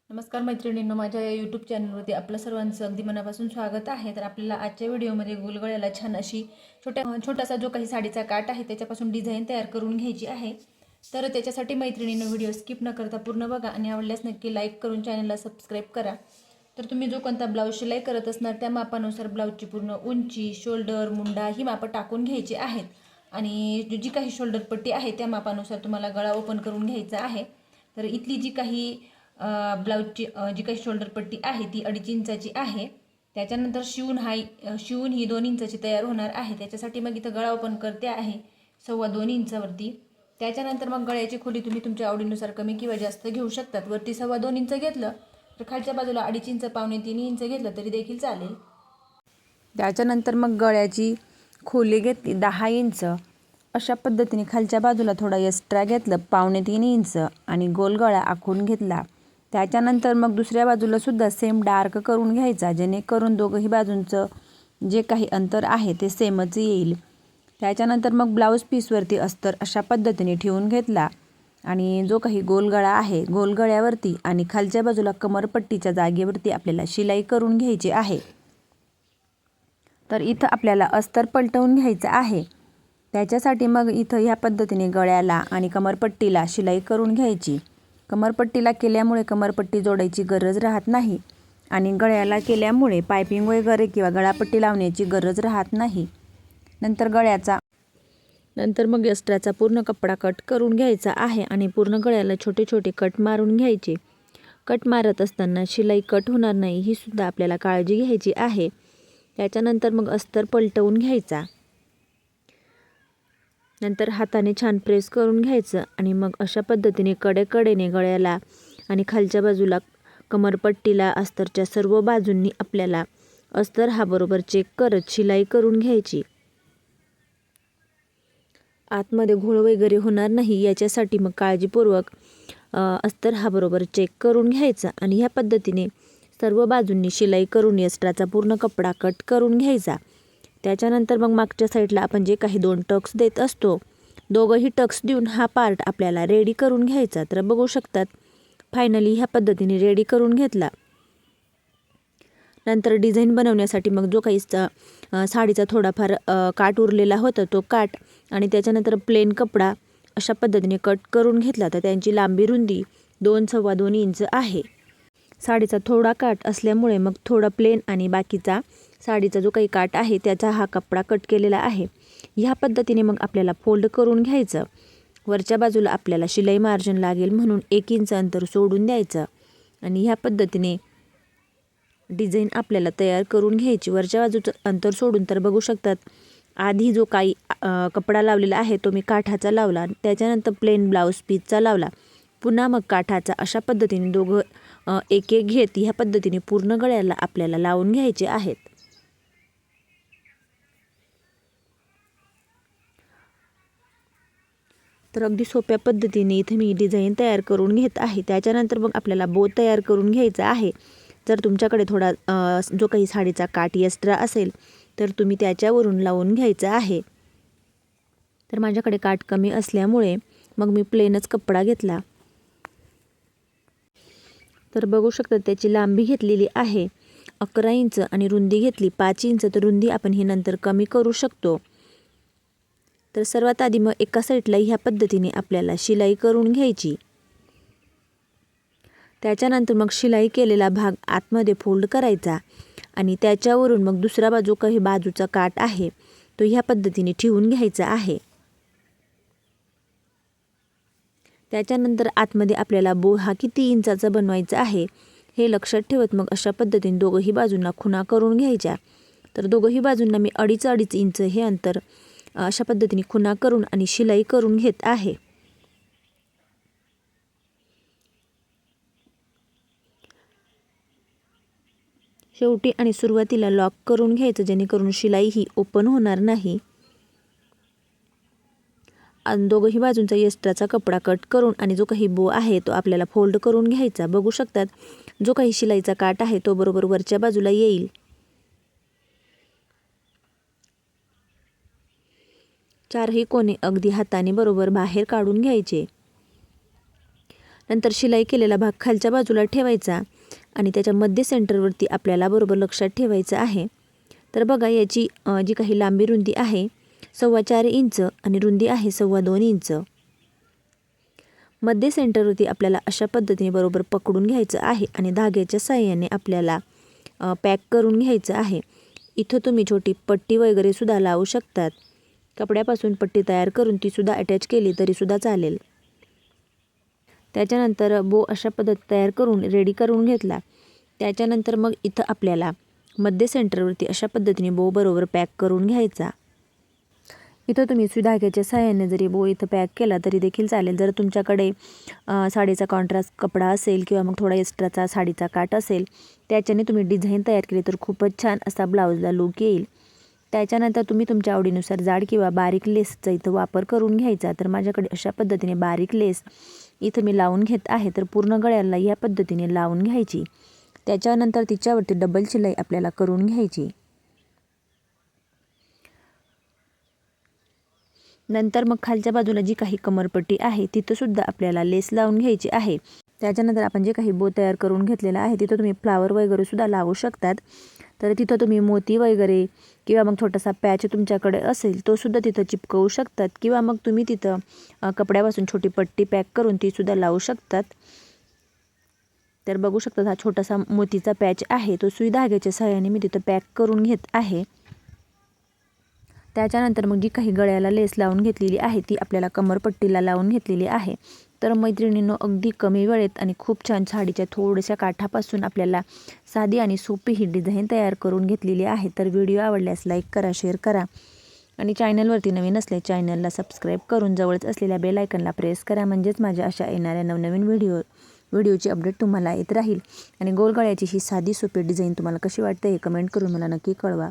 नमस्कार मैत्रिणींनो, माझ्या या यूट्यूब चॅनलवरती आपलं सर्वांचं अगदी मनापासून स्वागत आहे. तर आपल्याला आजच्या व्हिडिओमध्ये गोलगळ्याला छान अशी छोटासा जो काही साडीचा काठ आहे त्याच्यापासून डिझाईन तयार करून घ्यायची आहे. तर त्याच्यासाठी मैत्रिणींनो व्हिडिओ स्किप न करता पूर्ण बघा आणि आवडल्यास नक्की लाईक करून चॅनलला सबस्क्राईब करा. तर तुम्ही जो कोणता ब्लाऊज शिलाई करत असणार त्या मापानुसार ब्लाऊजची पूर्ण उंची, शोल्डर, मुंडा ही मापं टाकून घ्यायची आहेत. आणि जी काही शोल्डर पट्टी आहे त्या मापानुसार तुम्हाला गळा ओपन करून घ्यायचा आहे. तर इथली जी काही ब्लाऊजची जी काही शोल्डर पट्टी आहे ती 2.5 इंचाची आहे. त्याच्यानंतर शिवून ही 2 इंचाची तयार होणार आहे. त्याच्यासाठी मग इथं गळा ओपन करते आहे 2.25 इंचावरती. त्याच्यानंतर मग गळ्याची खोली तुम्ही तुमच्या आवडीनुसार कमी किंवा जास्त घेऊ शकतात. वरती 2.25 इंच घेतलं तर खालच्या बाजूला 2.5 इंच, 2.25 इंच घेतलं तरी देखील चालेल. त्याच्यानंतर मग गळ्याची खोली घेतली 10 इंच. अशा पद्धतीने खालच्या बाजूला थोडा एक्स्ट्रा घेतलं 2.25 इंच आणि गोल गळा आखून घेतला. त्याच्यानंतर मग दुसऱ्या बाजूला सुद्धा सेम डार्क करून घ्यायचा, जेणेकरून दोघंही बाजूंचं जे काही अंतर आहे ते सेमच येईल. त्याच्यानंतर मग ब्लाऊज पीसवरती अस्तर अशा पद्धतीने ठेवून घेतला आणि जो काही गोल गळा आहे गोल गळ्यावरती आणि खालच्या बाजूला कमरपट्टीच्या जागेवरती आपल्याला शिलाई करून घ्यायची आहे. तर इथं आपल्याला अस्तर पलटवून घ्यायचं आहे. त्याच्यासाठी मग इथं ह्या पद्धतीने गळ्याला आणि कमरपट्टीला शिलाई करून घ्यायची. कमरपट्टीला केल्यामुळे कमरपट्टी जोडायची गरज राहत नाही आणि गळ्याला केल्यामुळे पायपिंग वगैरे किंवा गळापट्टी लावण्याची गरज राहत नाही. नंतर मग एक्स्ट्राचा पूर्ण कपडा कट करून घ्यायचा आहे आणि पूर्ण गळ्याला छोटे छोटे कट मारून घ्यायचे. कट मारत असताना शिलाई कट होणार नाही ही सुद्धा आपल्याला काळजी घ्यायची आहे. त्याच्यानंतर मग अस्तर पलटवून घ्यायचा. नंतर हाताने छान प्रेस करून घ्यायचं आणि मग अशा पद्धतीने कडेकडेने गळ्याला आणि खालच्या बाजूला कमरपट्टीला अस्तरच्या सर्व बाजूंनी आपल्याला अस्तर हा बरोबर चेक करत शिलाई करून घ्यायची. आतमध्ये घोळ वगैरे होणार नाही याच्यासाठी मग काळजीपूर्वक अस्तर हा बरोबर चेक करून घ्यायचा आणि ह्या पद्धतीने सर्व बाजूंनी शिलाई करून एक्स्ट्राचा पूर्ण कपडा कट करून घ्यायचा. त्याच्यानंतर मग मागच्या साईडला आपण जे काही 2 टक्स देत असतो दोघंही टक्स देऊन हा पार्ट आपल्याला रेडी करून घ्यायचा. तर बघू शकतात फायनली ह्या पद्धतीने रेडी करून घेतला. नंतर डिझाईन बनवण्यासाठी मग जो काही साडीचा थोडाफार काठ उरलेला होता तो काठ आणि त्याच्यानंतर प्लेन कपडा अशा पद्धतीने कट करून घेतला. तर त्यांची लांबी रुंदी 2-2.25 इंच आहे. साडीचा थोडा काठ असल्यामुळे मग थोडा प्लेन आणि बाकीचा साडीचा जो काही काठ आहे त्याचा हा कपडा कट केलेला आहे. ह्या पद्धतीने मग आपल्याला फोल्ड करून घ्यायचं. वरच्या बाजूला आपल्याला शिलाई मार्जिन लागेल म्हणून 1 इंच अंतर सोडून द्यायचं आणि ह्या पद्धतीने डिझाईन आपल्याला तयार करून घ्यायची. वरच्या बाजूचं अंतर सोडून तर बघू शकतात आधी जो काही कपडा लावलेला आहे तो मी काठाचा लावला, त्याच्यानंतर प्लेन ब्लाऊज पीसचा लावला, पुन्हा मग काठाचा. अशा पद्धतीने दोघं एक एक घेत ह्या पद्धतीने पूर्ण गळ्याला आपल्याला लावून घ्यायचे आहेत. तर अगदी सोप्या पद्धतीने इथे मी डिझाईन तयार करून घेत आहे. त्याच्यानंतर मग आपल्याला बो तयार करून घ्यायचा आहे. जर तुमच्याकडे थोडा जो काही साडीचा काठ एक्स्ट्रा असेल तर तुम्ही त्याच्यावरून लावून घ्यायचा आहे. तर माझ्याकडे काठ कमी असल्यामुळे मग मी प्लेनच कपडा घेतला. तर बघू शकता त्याची लांबी घेतलेली आहे 11 इंच आणि रुंदी घेतली 5 इंच. तर रुंदी आपण ही नंतर कमी करू शकतो. तर सर्वात आधी मग एका साईडला ह्या पद्धतीने आपल्याला शिलाई करून घ्यायची. त्याच्यानंतर मग शिलाई केलेला भाग आतमध्ये फोल्ड करायचा आणि त्याच्यावरून मग दुसरा बाजू काही बाजूचा काठ आहे तो ह्या पद्धतीने ठेवून घ्यायचा आहे. त्याच्यानंतर आतमध्ये आपल्याला बो हा किती इंचाचा बनवायचा आहे हे लक्षात ठेवत मग अशा पद्धतीने दोघंही बाजूंना खुणा करून घ्यायच्या. तर दोघंही बाजूंना मी 2.5 इंच हे अंतर अशा पद्धतीने खुणा करून आणि शिलाई करून घेत आहे. शेवटी आणि सुरुवातीला लॉक करून घ्यायचं जेणेकरून शिलाई ही ओपन होणार नाही. आणि दोघंही बाजूंचा एक्स्ट्राचा कपडा कट करून आणि जो काही बो आहे तो आपल्याला फोल्ड करून घ्यायचा. बघू शकतात जो काही शिलाईचा काठ आहे तो बरोबर वरच्या बाजूला येईल. चारही कोणे अगदी हाताने बरोबर बाहेर काढून घ्यायचे. नंतर शिलाई केलेला भाग खालच्या बाजूला ठेवायचा आणि त्याच्या मध्य सेंटरवरती आपल्याला बरोबर लक्षात ठेवायचं आहे. तर बघा याची जी काही लांबी रुंदी आहे 4.25 इंच आणि रुंदी आहे 2.25 इंच. मध्य सेंटरवरती आपल्याला अशा पद्धतीने बरोबर पकडून घ्यायचं आहे आणि धाग्याच्या साहाय्याने आपल्याला पॅक करून घ्यायचं आहे. इथं तुम्ही छोटी पट्टी वगैरे सुद्धा लावू शकतात. कपड्यापासून पट्टी तयार करून ती सुद्धा अटॅच केली तरी सुद्धा चालेल. त्याच्यानंतर बो अशा पद्धत तयार करून रेडी करून घेतला. त्याच्यानंतर मग इथं आपल्याला मध्य सेंटरवरती अशा पद्धतीने बो बरोबर पॅक करून घ्यायचा. इथं तुम्ही सुई धाग्याच्या साहाय्याने जरी बो इथं पॅक केला तरी देखील चालेल. जर तुमच्याकडे साडीचा कॉन्ट्रास्ट कपडा असेल किंवा मग थोडा एक्स्ट्राचा साडीचा काठ असेल त्याच्याने तुम्ही डिझाईन तयार केली तर खूपच छान असा ब्लाऊजला लूक येईल. त्याच्यानंतर तुम्ही तुमच्या आवडीनुसार जाड किंवा बारीक लेसचा इथं वापर करून घ्यायचा. तर माझ्याकडे अशा पद्धतीने बारीक लेस इथं मी लावून घेत आहे. तर पूर्ण गळ्याला या पद्धतीने लावून घ्यायची. त्याच्यानंतर तिच्यावरती डबल शिलाई आपल्याला करून घ्यायची. नंतर मग खालच्या बाजूला जी काही कमरपट्टी आहे तिथं सुद्धा आपल्याला लेस लावून घ्यायची आहे. त्याच्यानंतर आपण जे काही बो तयार करून घेतलेला आहे तिथं तुम्ही फ्लावर वगैरे सुद्धा लावू शकतात. तर तिथं तुम्ही मोती वगैरे किंवा मग छोटासा पॅच तुमच्याकडे असेल तो सुद्धा तिथं चिपकवू शकतात किंवा मग तुम्ही तिथं कपड्यापासून छोटी पट्टी पॅक करून ती सुद्धा लावू शकतात. तर बघू शकता हा छोटासा मोतीचा पॅच आहे तो सुई धाग्याच्या सहाय्याने मी तिथं पॅक करून घेत आहे. त्याच्यानंतर मग जी काही गळ्याला लेस लावून घेतलेली आहे ती आपल्याला कमरपट्टीला लावून घेतलेली आहे. तर मैत्रिणींनो अगदी कमी वेळेत आणि खूप छान साडीच्या थोड्याशा काठापासून आपल्याला साधी आणि सोपी ही डिझाईन तयार करून घेतलेली आहे. तर व्हिडिओ आवडल्यास लाईक करा, शेअर करा आणि चॅनलवरती नवीन असले चॅनलला सबस्क्राईब करून जवळच असलेल्या बेल आयकनला प्रेस करा. म्हणजेच माझ्या अशा येणाऱ्या नवनवीन व्हिडिओची अपडेट तुम्हाला येत राहील. आणि गोल गळ्याची ही साधी सोपी डिझाईन तुम्हाला कशी वाटते हे कमेंट करून मला नक्की कळवा.